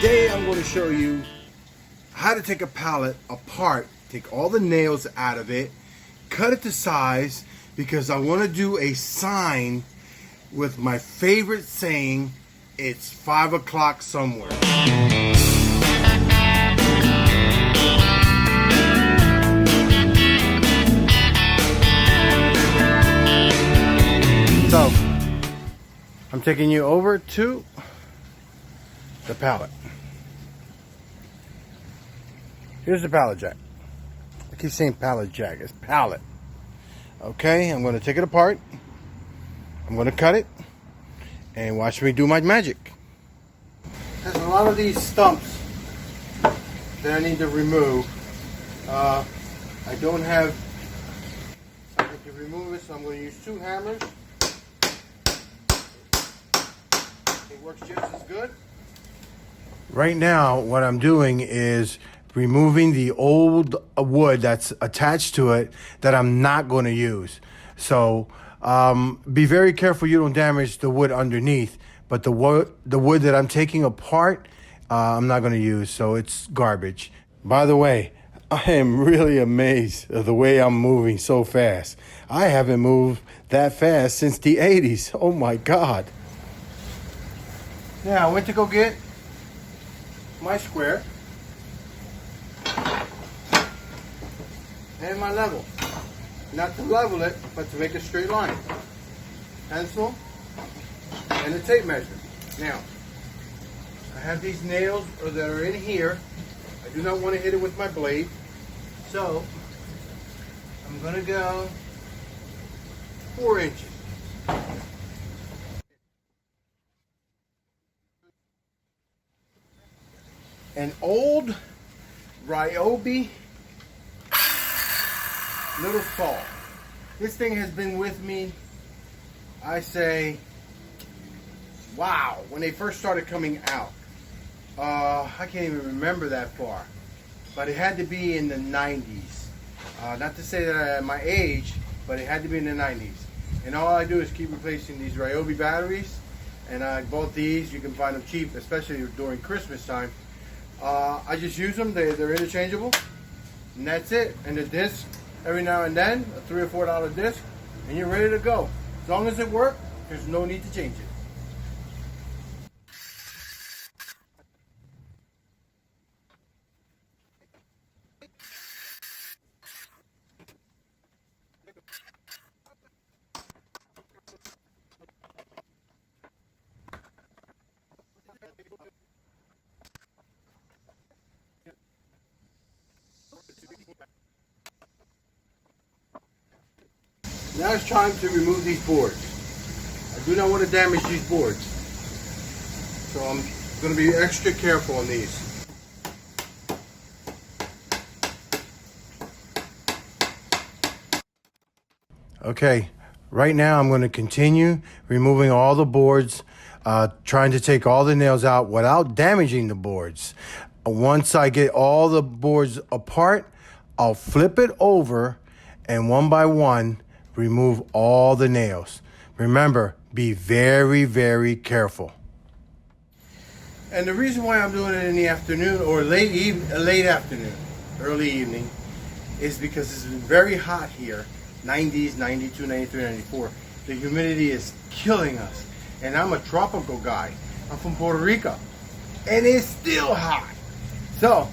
Today I'm going to show you how to take a pallet apart, take all the nails out of it, cut it to size, because I want to do a sign with my favorite saying, it's 5 o'clock somewhere. So, I'm taking you over to the pallet. Here's the pallet jack. I keep saying pallet jack, it's pallet. Okay, I'm going to take it apart. I'm going to cut it and watch me do my magic. There's a lot of these stumps that I need to remove. I don't have something to remove it, so I'm going to use 2 hammers. It works just as good. Right now, what I'm doing is removing the old wood that's attached to it that I'm not going to use. So be very careful you don't damage the wood underneath. But the wood that I'm taking apart, I'm not going to use, so it's garbage. By the way, I am really amazed at the way I'm moving so fast. I haven't moved that fast since the 80s. Oh my God. Now, I went to go get my square and my level. Not to level it, but to make a straight line. Pencil and a tape measure. Now, I have these nails that are in here. I do not want to hit it with my blade. So, I'm going to go 4 inches. An old Ryobi little saw. This thing has been with me, I say, wow, when they first started coming out. I can't even remember that far, but it had to be in the 90s. Not to say that I'm my age, but it had to be in the 90s. And all I do is keep replacing these Ryobi batteries, and I bought these. You can find them cheap, especially during Christmas time. I just use them, they're interchangeable, and that's it. And the disc, every now and then, a $3 or $4 disc, and you're ready to go. As long as it works, there's no need to change it. Now it's time to remove these boards. I do not want to damage these boards, so I'm going to be extra careful on these. Okay, right now I'm going to continue removing all the boards, trying to take all the nails out without damaging the boards. Once I get all the boards apart, I'll flip it over and one by one remove all the nails. Remember, be very, very careful. And the reason why I'm doing it in the afternoon or late afternoon, early evening, is because it's been very hot here. 90s, 92, 93, 94. The humidity is killing us. And I'm a tropical guy. I'm from Puerto Rico. And it's still hot. So,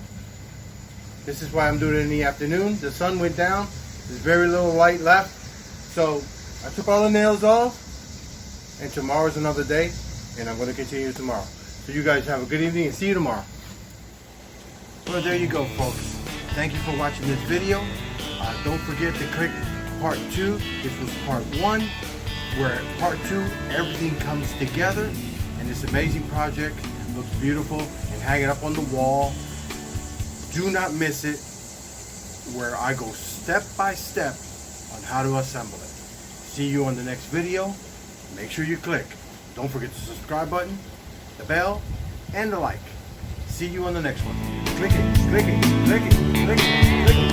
this is why I'm doing it in the afternoon. The sun went down. There's very little light left. So I took all the nails off, and tomorrow's another day, and I'm going to continue tomorrow. So you guys have a good evening and see you tomorrow. Well, there you go, folks. Thank you for watching this video. Don't forget to click part 2. This was part 1, where part 2, everything comes together, and this amazing project looks beautiful, and hang it up on the wall. Do not miss it, where I go step by step on how to assemble it. See you on the next video. Make sure you click. Don't forget the subscribe button, the bell, and the like. See you on the next one. Click it, click it, click it, click it, click it.